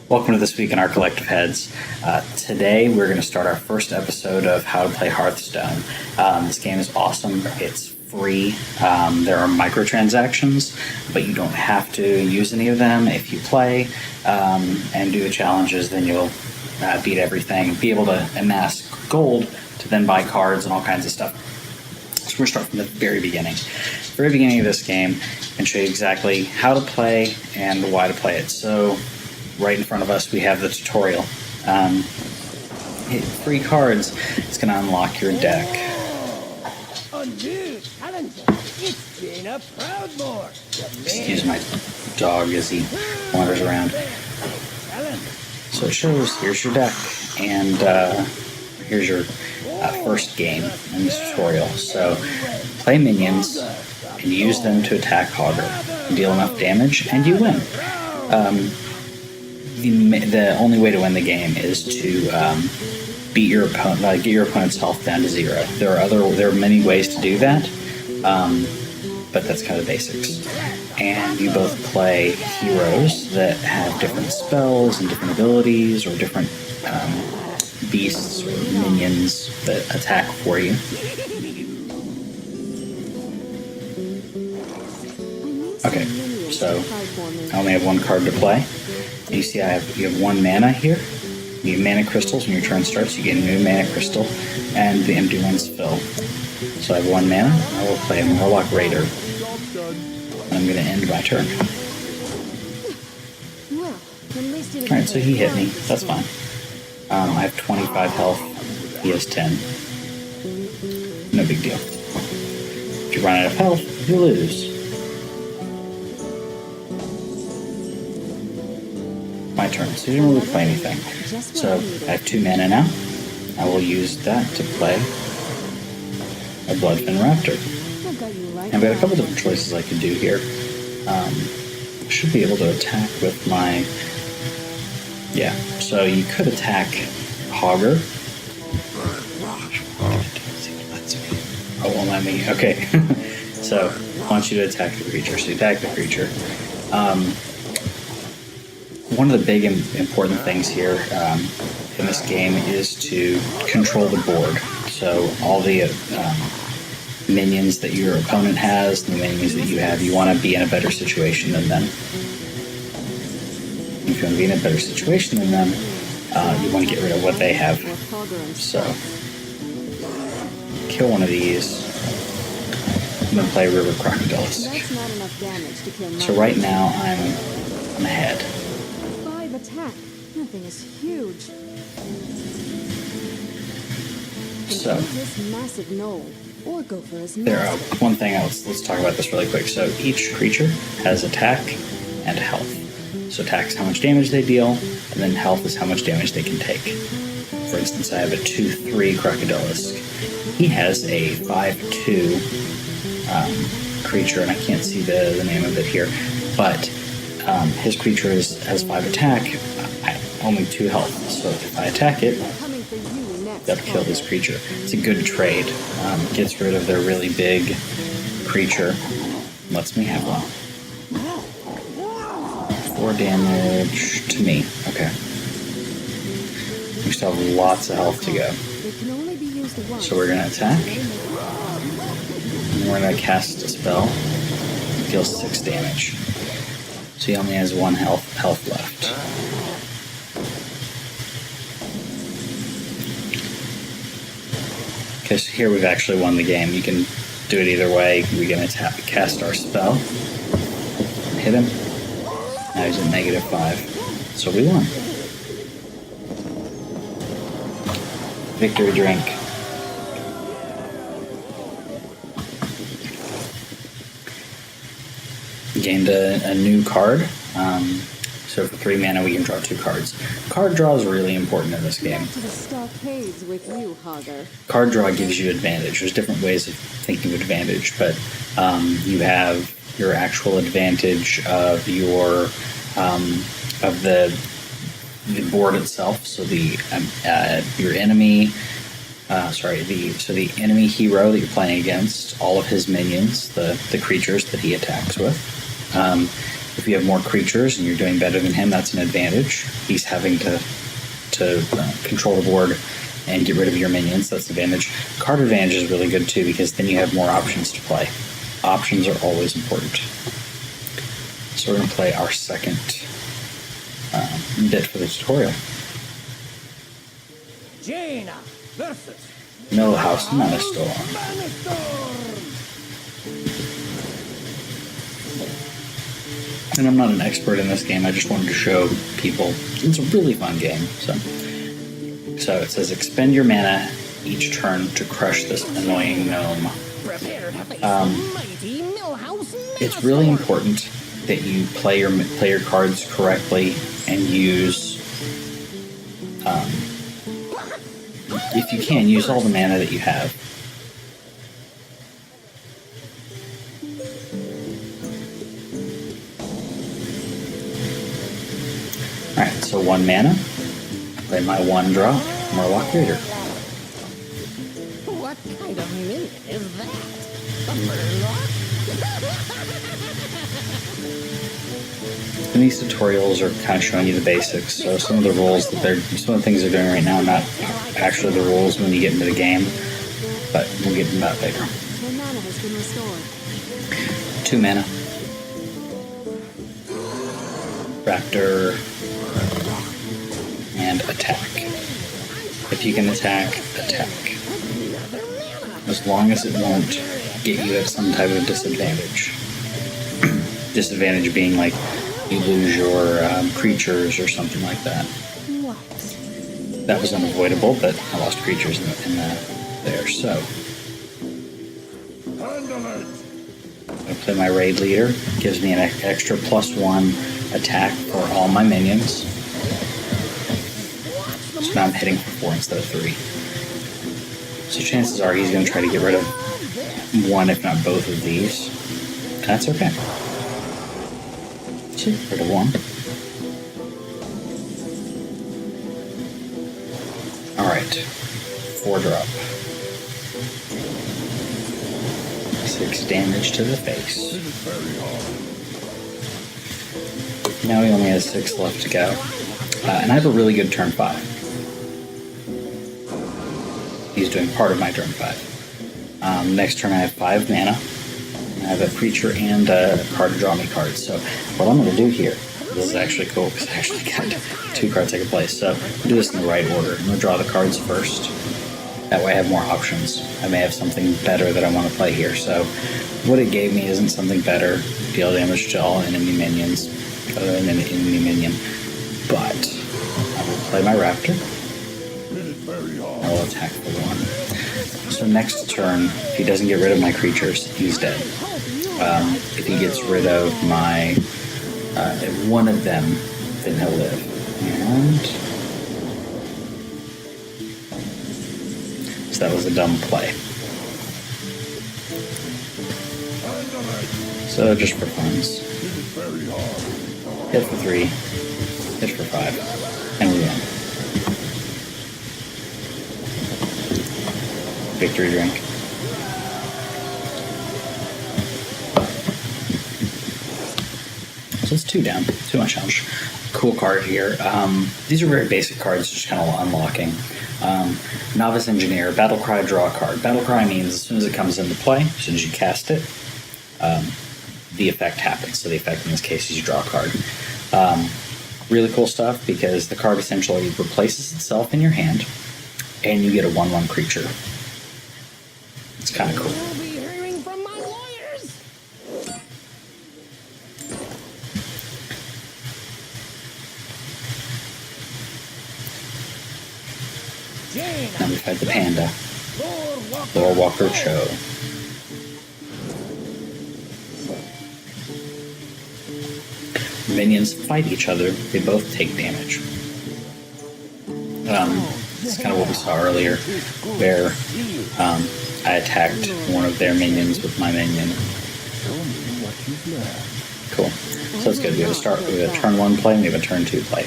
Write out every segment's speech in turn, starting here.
Welcome to This Week in Our Collective Heads. Today we're going to start our first episode of How to Play Hearthstone. This game is awesome. It's free. There are microtransactions, but you don't have to use any of them. If you play and do the challenges, then you'll beat everything, be able to amass gold to then buy cards and all kinds of stuff. So we're going to start from the very beginning. The very beginning of this game and show you exactly how to play and why to play it. So right in front of us we have the tutorial. 3 cards. It's going to unlock your deck. Excuse my dog as he wanders around. So it shows, here's your deck, and here's your first game in this tutorial. So play minions and use them to attack Hogger. Deal enough damage and you win. The only way to win the game is to beat your opponent, get your opponent's health down to 0. There are many ways to do that, but that's kind of the basics. And you both play heroes that have different spells and different abilities, or different beasts or minions that attack for you. Okay, so I only have 1 card to play. You see you have 1 mana here. You get mana crystals when your turn starts. You get a new mana crystal, and the empty ones fill. So I have 1 mana. I will play a Murloc Raider. I'm going to end my turn. Alright, so he hit me. That's fine. I have 25 health. He has 10. No big deal. If you run out of health, you lose. My turn, so you don't really play anything. So I have 2 mana now. I will use that to play a Bloodfin Raptor. I've got a couple different choices I can do here. I should be able to attack with my... Yeah, so you could attack Hogger. Oh, won't let me. Okay. So I want you to attack the creature. So you attack the creature. One of the big important things here in this game is to control the board. So all the minions that your opponent has, and the minions that you have, you want to be in a better situation than them. If you want to be in a better situation than them, you want to get rid of what they have. So kill one of these. I'm going to play River Crocodilisk. So right now I'm ahead. Attack. Nothing is huge. So this massive knoll, or go for his one thing else. Let's talk about this really quick. So each creature has attack and health. So attack is how much damage they deal, and then health is how much damage they can take. For instance, I have a 2/3 Crocodilisk. He has a 5/2 creature, and I can't see the name of it here, but his creature has 5 attack, only 2 health. So if I attack it, that'll kill this creature. It's a good trade. Gets rid of their really big creature. Lets me have one. 4 damage to me. Okay. We still have lots of health to go. So we're going to attack. And we're going to cast a spell. It deals 6 damage. So he only has 1 health left. Okay, so here we've actually won the game. You can do it either way. We're going to cast our spell. Hit him. Now he's at -5. So we won. Victory drink. Gained a new card. So for 3 mana we can draw 2 cards. Card draw is really important in this game. Card draw gives you advantage. There's different ways of thinking of advantage, but you have your actual advantage of your of the board itself. So your enemy. The enemy hero that you're playing against, all of his minions, the creatures that he attacks with. If you have more creatures and you're doing better than him, that's an advantage. He's having to control the board and get rid of your minions. That's an advantage. Card advantage is really good too, because then you have more options to play. Options are always important. So we're going to play our second bit for the tutorial. Jaina versus Millhouse Manastorm. And I'm not an expert in this game, I just wanted to show people. It's a really fun game. So it says expend your mana each turn to crush this annoying gnome. It's really important that you play your cards correctly and use, if you can, use all the mana that you have. Alright, so 1 mana. Play my 1 draw, Murloc Raider. What kind of minion is that? A Murloc? And these tutorials are kind of showing you the basics. So some of the rules some of the things they're doing right now are not actually the rules when you get into the game, but we'll get into that later. Your mana has been restored. 2 mana. Raptor. And attack. If you can attack, attack. As long as it won't get you at some type of disadvantage. Disadvantage being like you lose your creatures or something like that. What? That was unavoidable, but I lost creatures in there. So I play my raid leader. Gives me an extra +1 attack for all my minions. So now I'm hitting for 4 instead of 3. So chances are he's going to try to get rid of 1, if not both of these. And that's okay. So get rid of 1. Alright. 4 drop. 6 damage to the face. Now he only has 6 left to go. And I have a really good turn 5. He's doing part of my turn 5. Next turn I have 5 mana. I have a creature and a card to draw me cards. So what I'm going to do here, this is actually cool because I actually got 2 cards I can play. So I'll do this in the right order. I'm going to draw the cards first. That way I have more options. I may have something better that I want to play here. So what it gave me isn't something better. Deal damage to all enemy minions, other than an enemy minion. But I will play my Raptor. I will attack for 1. So next turn, if he doesn't get rid of my creatures, he's dead. If he gets rid of my one of them, then he'll live. And so that was a dumb play. So just for funds. Hit for 3, hit for 5, and we win. Victory drink. So it's 2 down, 2 on challenge. Cool card here. These are very basic cards, just kind of unlocking. Novice Engineer, Battlecry, draw a card. Battlecry means as soon as it comes into play, as soon as you cast it, the effect happens. So the effect in this case is you draw a card. Really cool stuff because the card essentially replaces itself in your hand and you get a 1/1 creature. It's kind of cool. You'll be hearing from my lawyers. Now we fight the panda. Lore Walker Cho. Minions fight each other, they both take damage. It's kind of what we saw earlier, where I attacked one of their minions with my minion. Cool. So that's good. We have a turn 1 play and we have a turn 2 play.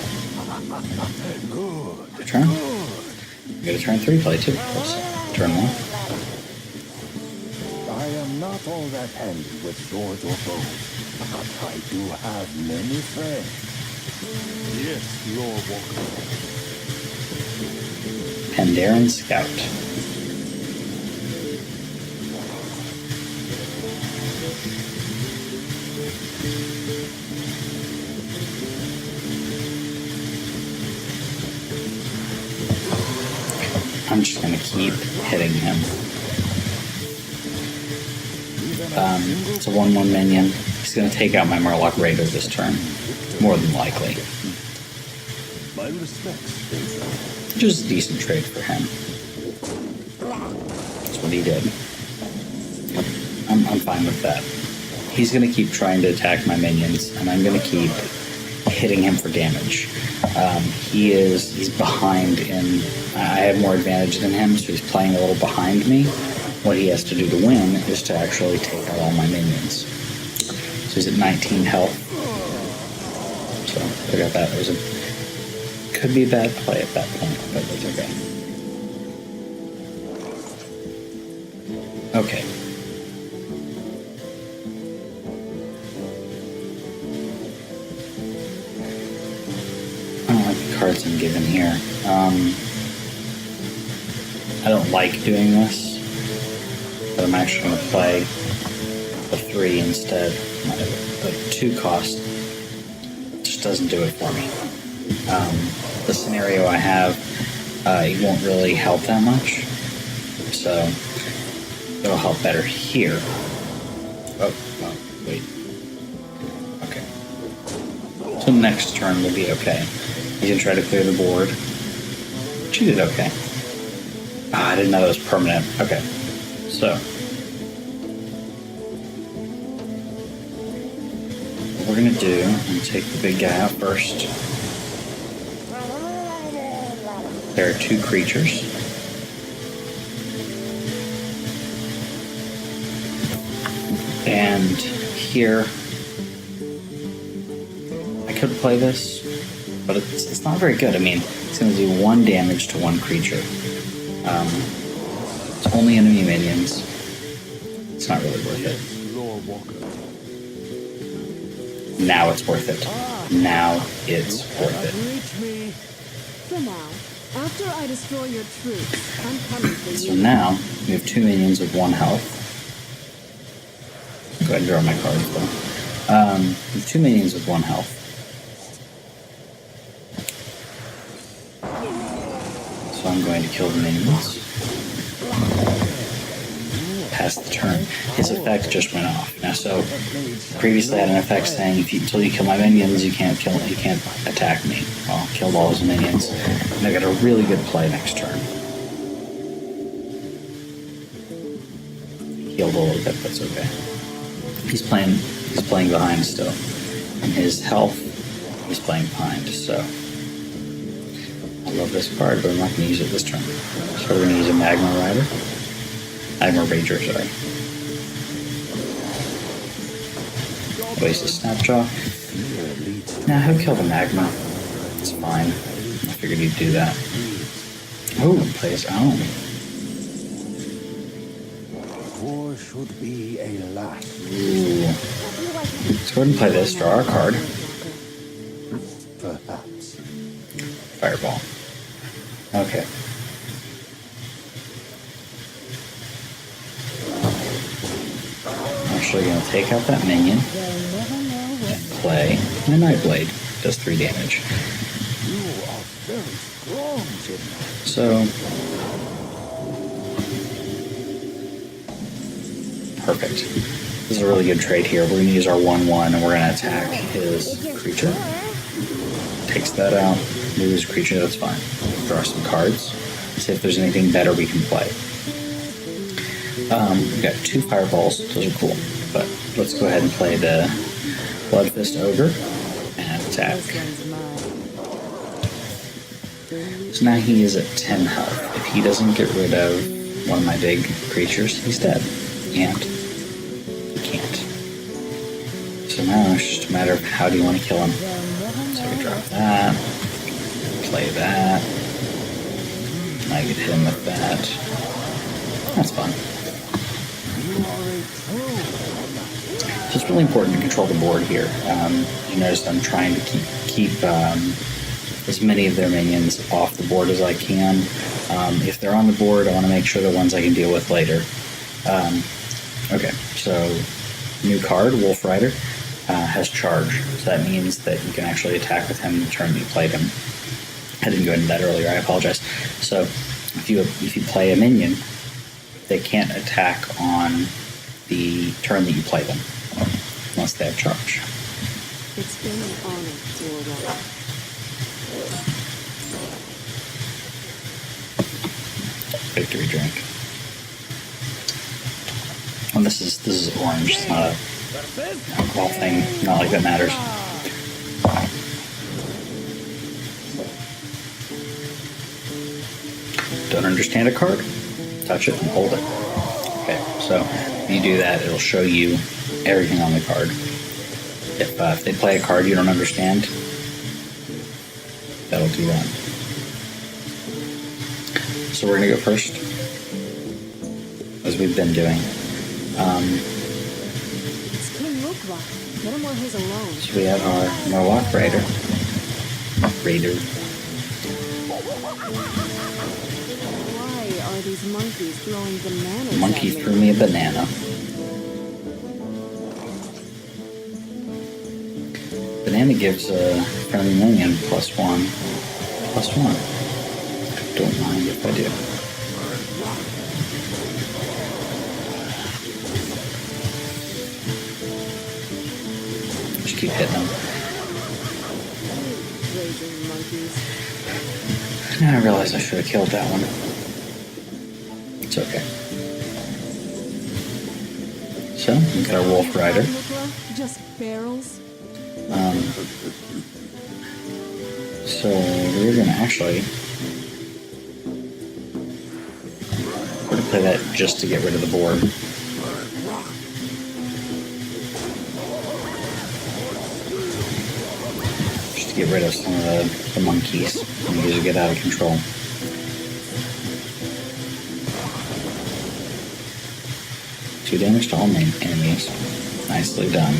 Good turn. We got a turn 3 play too. Turn 1. I am not all that handy with swords or bows. I do have many friends. Yes, you're welcome. Pandaren Scout. I'm just going to keep hitting him. It's a 1/1 minion. He's going to take out my Murloc Raider this turn. More than likely. My respects, Fraser. Which is a decent trade for him. That's what he did. I'm fine with that. He's going to keep trying to attack my minions, and I'm going to keep hitting him for damage. He's behind in... I have more advantage than him, so he's playing a little behind me. What he has to do to win is to actually take out all my minions. So he's at 19 health. So I got that. It was could be a bad play at that point, but it's okay. Okay. I don't like the cards I'm given here. I don't like doing this, but I'm actually going to play the 3 instead. The 2 cost just doesn't do it for me. The scenario I have, it won't really help that much, so it'll help better here. Oh, wait. Okay. So next turn will be okay. You can try to clear the board. She did okay. I didn't know it was permanent. Okay. So what we're going to do, I'm going to take the big guy out first. There are 2 creatures. And here, I could play this, but it's not very good. I mean, it's going to do 1 damage to 1 creature. It's only enemy minions. It's not really worth it. Now it's worth it. Now it's worth it. For now, after I destroy your troops, I'm coming for So you. now, we have 2 minions with 1 health. Go ahead and draw my cards though. We have 2 minions with 1 health. So I'm going to kill the minions. Pass the turn. His effect just went off. Now, so previously I had an effect saying until you kill my minions, you can't attack me. Well, killed all his minions, and I got a really good play next turn. Healed a little bit, but it's okay. He's playing behind still. And his health, he's playing behind. So I love this card, but I'm not going to use it this turn. So we're going to use a Magma Rager, sorry. Waste a Snapjaw. Nah, he'll kill the Magma. It's fine. I figured he'd do that. Oh, play his own. War should be a last. Ooh. Let's go ahead and play this. Draw our card. Perhaps. Fireball. Okay. I'm actually going to take out that minion and play my Nightblade. Does 3 damage. You are very strong, General. So, perfect. This is a really good trade here. We're going to use our 1/1 and we're going to attack his creature. Takes that out. Lose creature, that's fine. Draw some cards. See if there's anything better we can play. We've got 2 fireballs. Those are cool. But let's go ahead and play the Bloodfist Ogre and attack. This one's mine. So now he is at 10 health. If he doesn't get rid of one of my big creatures, he's dead. And he can't. So now it's just a matter of how do you want to kill him. So I can drop that, play that, and I can hit him with that. That's fun. So it's really important to control the board here. You notice I'm trying to keep as many of their minions off the board as I can. If they're on the board, I want to make sure the ones I can deal with later. Okay, so new card, Wolf Rider, has charge. So that means that you can actually attack with him the turn that you played him. I didn't go into that earlier, I apologize. So if you play a minion, they can't attack on the turn that you play them, unless they have charge. It's been an honor to arrive. Victory drink. And this is orange. It's not a alcohol thing. Not like that matters. Don't understand a card? Touch it and hold it. Okay, so if you do that, it'll show you everything on the card. If they play a card you don't understand, that'll do that. So we're going to go first, as we've been doing. It's King Mukwa. Let him wear his alone. So we have our Norwalk Raider. Why are these monkeys throwing bananas Monkey at me? threw me a banana. Banana gives a friendly minion +1. +1. Don't mind if I do. Just keep hitting them. Raging monkeys. Now I realize I should have killed that one. It's okay. So, we got our Wolf Rider. Mukwa? Just barrels? So, we're gonna actually... We're gonna play that just to get rid of the board. Just to get rid of some of the monkeys. Monkeys will get out of control. Two damage to all main enemies. Nicely done.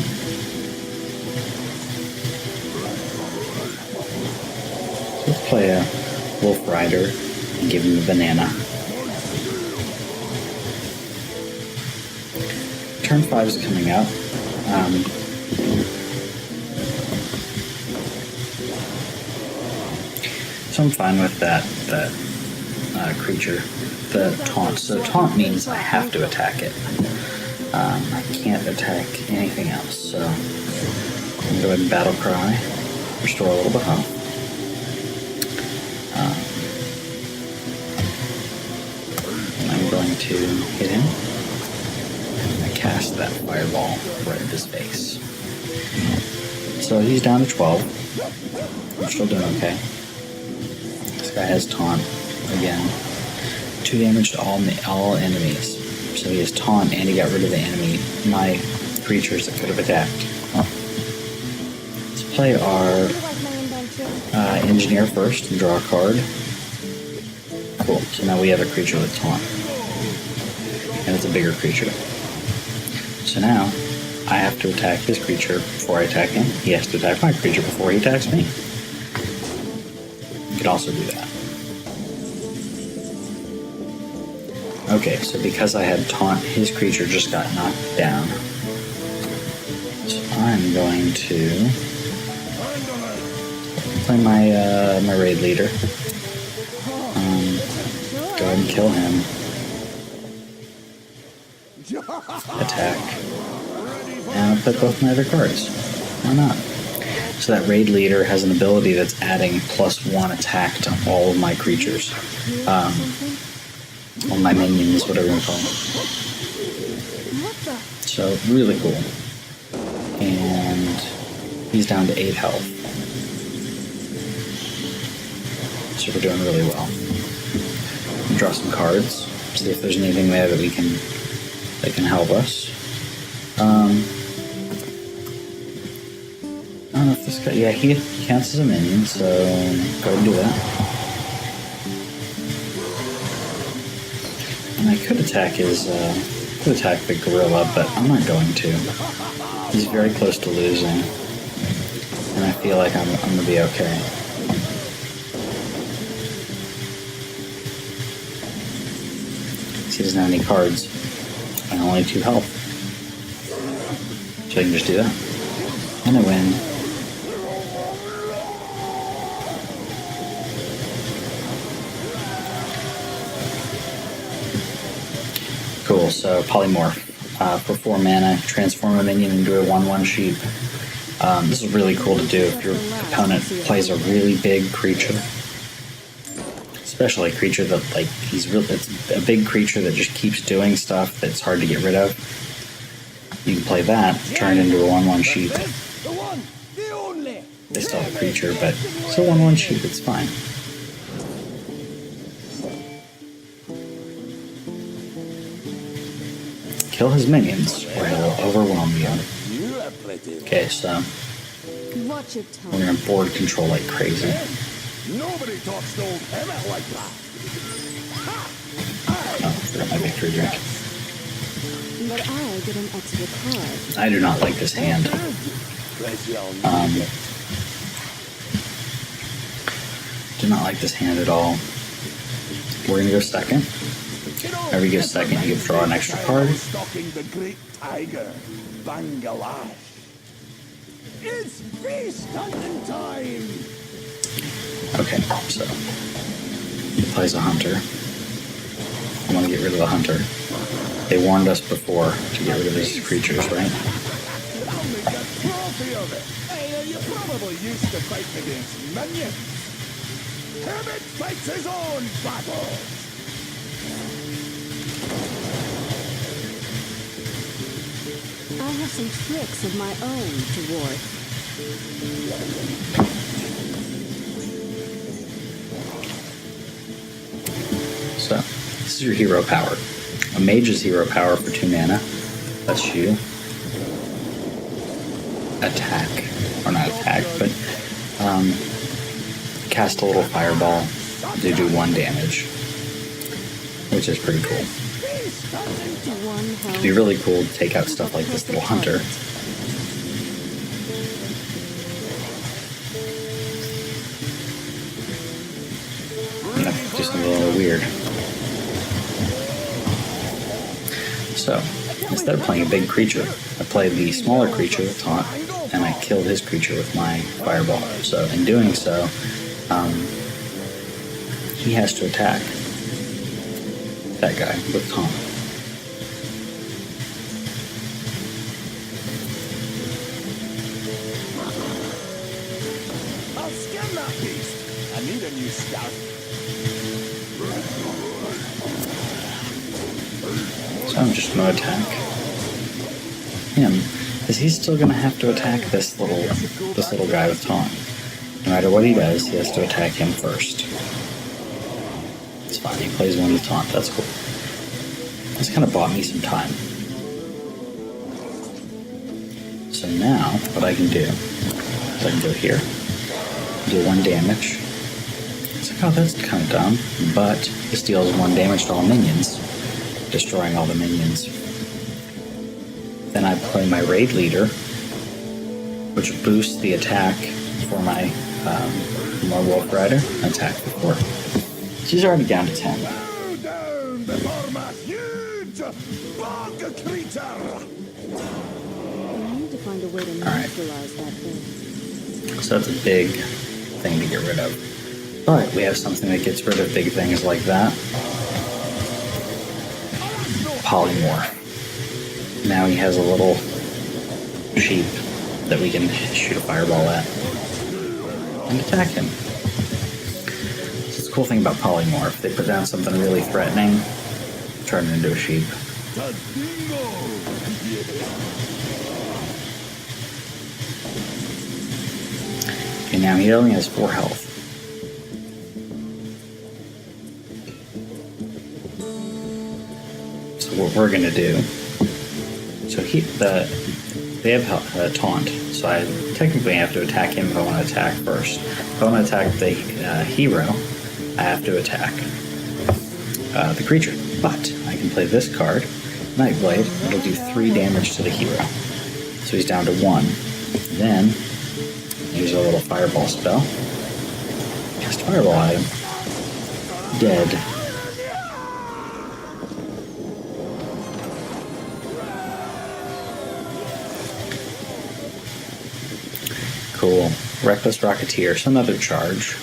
So let's play a Wolf Rider and give him the banana. Turn 5 is coming up. So I'm fine with that creature. The taunt. So taunt means I have to attack it. I can't attack anything else. So I'm going to go ahead and Battle Cry. Restore a little bit of health. I'm going to hit him. And I cast that fireball right at his face. So he's down to 12. I'm still doing okay. This guy has taunt again. 2 damage to all enemies. So he has taunt and he got rid of the enemy, my creatures that could have attacked. Let's play our engineer first and draw a card. Cool. So now we have a creature with taunt. And it's a bigger creature. So now I have to attack his creature before I attack him. He has to attack my creature before he attacks me. You could also do that. Okay, so because I had taunt, his creature just got knocked down. So I'm going to play my my raid leader. Go ahead and kill him. Attack. And I'll put both my other cards. Why not? So that raid leader has an ability that's adding +1 attack to all of my creatures. All my minions, whatever you call them. So, really cool. And he's down to 8 health. So we're doing really well. Draw some cards. See if there's anything there that can help us. I don't know if this guy... Yeah, he counts as a minion, so go ahead and do that. And I could attack the gorilla, but I'm not going to. He's very close to losing, and I feel like I'm gonna be okay. He doesn't have any cards, and only 2 health, so I can just do that, and I win. Cool. So polymorph. For 4 mana, transform a minion into a 1/1 sheep. This is really cool to do if your opponent plays a really big creature. Especially a creature that, like, it's a big creature that just keeps doing stuff that's hard to get rid of. You can play that, turn it into a 1/1 sheep. They still have a creature, but it's a 1/1 sheep, it's fine. Kill his minions, or he'll overwhelm you. Okay, so Watch your we're tongue. gonna board control like crazy. Nobody talks to old Emmett like that. Oh, forgot my victory drink. But I get an extra card. I do not like this hand. Do not like this hand at all. We're gonna go second. Whenever you go second, you get to draw an extra card. Stalking the great tiger, Bangladesh. It's feast hunting time. Okay, so he plays a hunter. I want to get rid of the hunter. They warned us before to get rid of these creatures, right? I'll make a trophy of it. Hey, you're probably used to fighting against minions. Emmett fights his own battles. I have some tricks of my own to ward. So, this is your hero power. A mage's hero power for 2 mana. That's you. Attack. Or not attack, but cast a little fireball. They do 1 damage. Which is pretty cool. One health. It'd be really cool to take out stuff like this little hunter. You know, do something a little weird. So, instead of playing a big creature, I played the smaller creature with taunt, and I killed his creature with my fireball. So, in doing so, he has to attack that guy with taunt. I'll scan that beast. I need a new scout. So I'm just going to attack him, because he's still going to have to attack this little guy with taunt. No matter what he does, he has to attack him first. It's fine. He plays 1 with taunt. That's cool. This kind of bought me some time. So now, what I can do is I can go here, do 1 damage. It's like, oh, that's kind of dumb, but this deals 1 damage to all minions, destroying all the minions. Then I play my raid leader, which boosts the attack for my wolf rider. Attack for 4. She's already down to 10. Bow down before my huge bog creature. I need to find a way to Alright. neutralize that thing. So that's a big thing to get rid of. But we have something that gets rid of big things like that. Polymorph. Now he has a little sheep that we can shoot a fireball at and attack him. So it's a cool thing about polymorph. They put down something really threatening, turn it into a sheep. Okay, now he only has 4 health. So what we're gonna do? So they have taunt. So I technically have to attack him if I want to attack first. If I want to attack the hero, I have to attack the creature. But I can play this card, Nightblade. It'll do 3 damage to the hero. So he's down to 1. Then, use a little fireball spell. Cast fireball at him. Dead. Cool. Reckless Rocketeer, so another charge.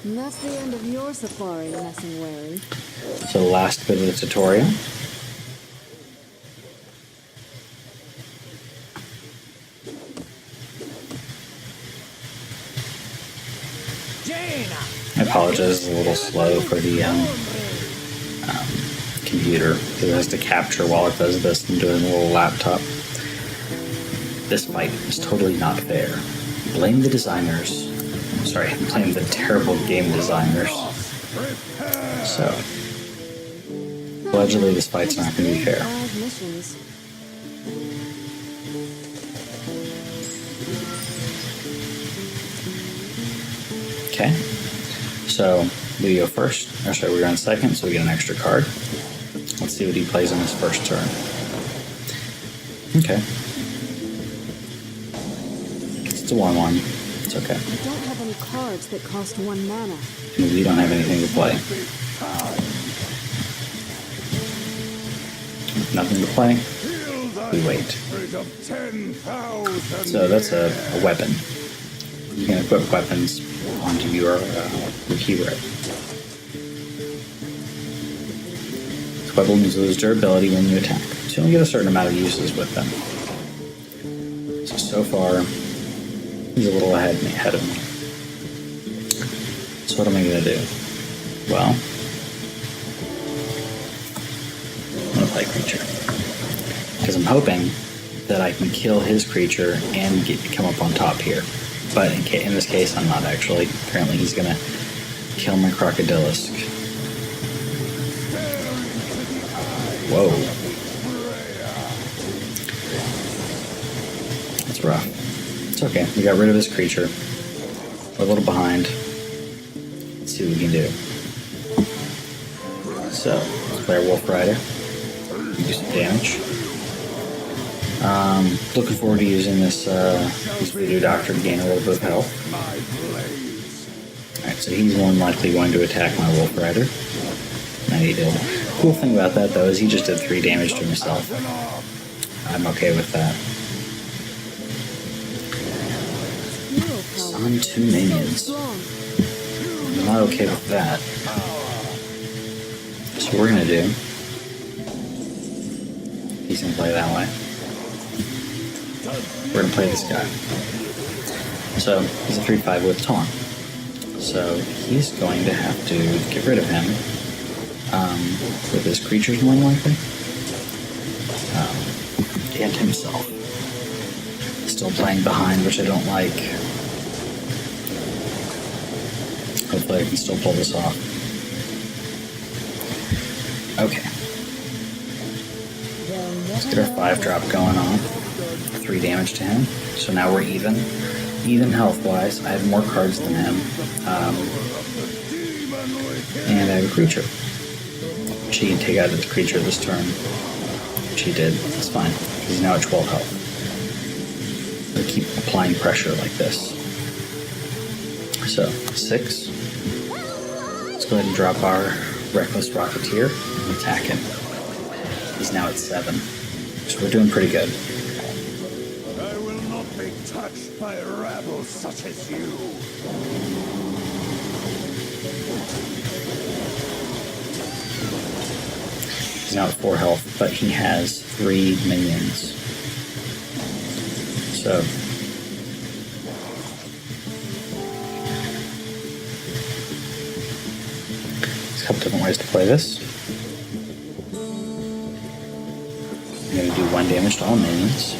And that's the end of your safari, messing wary. So the last bit of the tutorial. I apologize, it's a little slow for the computer because it has to capture while it does this and do it on a little laptop. This fight is totally not fair. Blame the designers. Sorry, blame the terrible game designers. So, allegedly this fight's not going to be fair. 5 missions. Okay. So, we go first. Or sorry, we're on second, so we get an extra card. Let's see what he plays on his first turn. Okay. It's a 1/1. It's okay. I don't have any cards that cost 1 mana. And we don't have anything to play. Nothing to play. We wait. So that's a weapon. You can equip weapons onto your hero. This weapon loses durability when you attack. So you only get a certain amount of uses with them. So far, he's a little ahead of me. So what am I going to do? Well, I'm going to play creature. Because I'm hoping that I can kill his creature and come up on top here. But in this case, I'm not actually. Apparently he's going to kill my Crocodilisk. Whoa. That's rough. It's okay. We got rid of his creature. We're a little behind. Let's see what we can do. So, let's play our Wolf Rider. Do some damage. Looking forward to using this Voodoo Doctor to gain a little bit of health. Alright, so he's more than likely going to attack my Wolf Rider. And he did. Cool thing about that, though, is he just did 3 damage to himself. I'm okay with that. Summon 2 minions. I'm not okay with that. So what we're going to do... He's going to play that way. We're going to play this guy. So, he's a 3/5 with Taunt. So, he's going to have to get rid of him with his creatures more than likely. And himself. Still playing behind, which I don't like. Hopefully I can still pull this off. Okay. Let's get our 5-drop going on. 3 damage to him. So now we're even. Even health-wise. I have more cards than him. And I have a creature. Which he can take out of the creature this turn. Which he did. That's fine. He's now at 12 health. We'll keep applying pressure like this. So, 6. Let's go ahead and drop our Reckless Rocketeer and attack him. He's now at 7. So we're doing pretty good. I will not be touched by rabble such as you. He's now at 4 health, but he has 3 minions. So... there's a couple different ways to play this. I'm going to do 1 damage to all minions.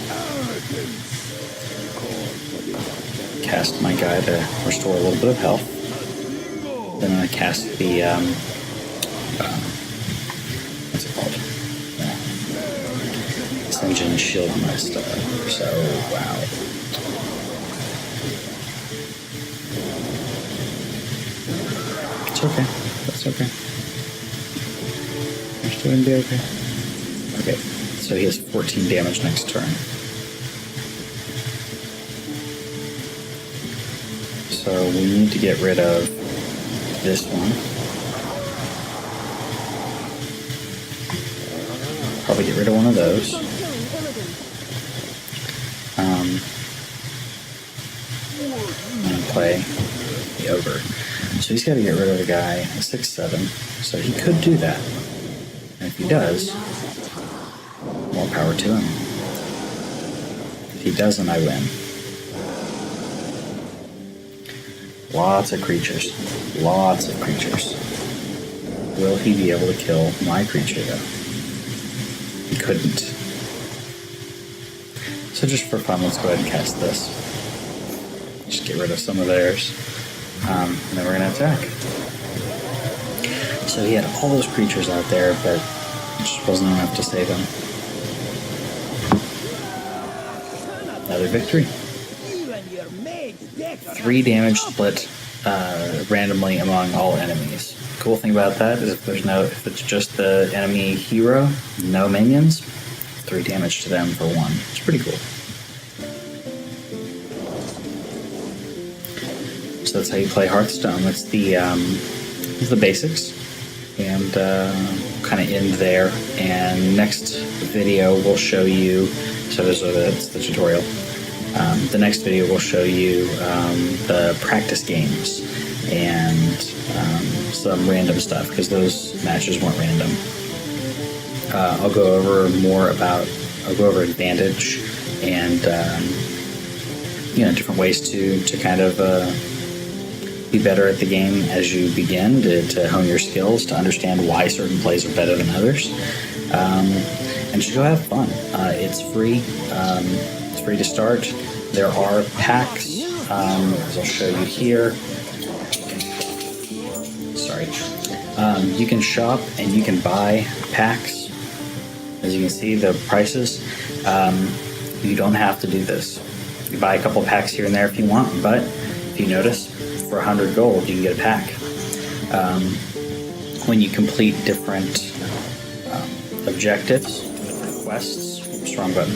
Cast my guy to restore a little bit of health. Then I'm going to cast the, what's it called? Ascension Shield Master. So, wow. It's okay. That's okay. You're still going to be okay. Okay. So he has 14 damage next turn. So we need to get rid of this one. Probably get rid of one of those. And play the ogre. So he's got to get rid of the guy at 6/7. So he could do that. And if he does, more power to him. If he doesn't, I win. Lots of creatures. Lots of creatures. Will he be able to kill my creature, though? He couldn't. So just for fun, let's go ahead and cast this. Just get rid of some of theirs. And then we're going to attack. So he had all those creatures out there, but it just wasn't enough to save him. Another victory. 3 damage split randomly among all enemies. Cool thing about that is if it's just the enemy hero, no minions, 3 damage to them for 1. It's pretty cool. So that's how you play Hearthstone. That's the basics, and kind of end there. And next video will show you. So that's the tutorial. The next video will show you the practice games and some random stuff, because those matches weren't random. I'll go over advantage and different ways to kind of be better at the game as you begin, to hone your skills, to understand why certain plays are better than others, and just go have fun. It's free. It's free to start. There are packs, as I'll show you here. Sorry. You can shop and you can buy packs. As you can see, the prices. You don't have to do this. You buy a couple packs here and there if you want, but if you notice, for 100 gold, you can get a pack. When you complete different objectives, different quests, oops, wrong button.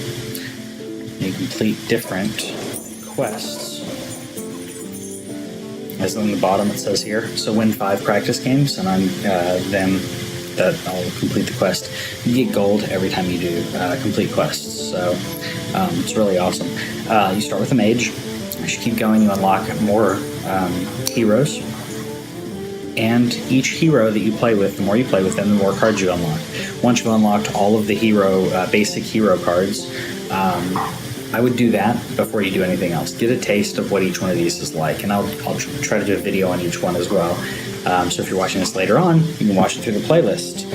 You complete different quests. As on the bottom it says here, so win 5 practice games, and then that I'll complete the quest. You get gold every time you do complete quests, so it's really awesome. You start with a mage. As you keep going, you unlock more heroes, and each hero that you play with, the more you play with them, the more cards you unlock. Once you've unlocked all of the basic hero cards, I would do that before you do anything else. Get a taste of what each one of these is like, and I'll try to do a video on each one as well. So if you're watching this later on, you can watch it through the playlist.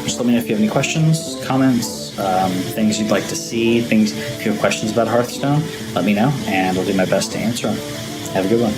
Just let me know if you have any questions, comments, things you'd like to see, if you have questions about Hearthstone, let me know, and I'll do my best to answer them. Have a good one.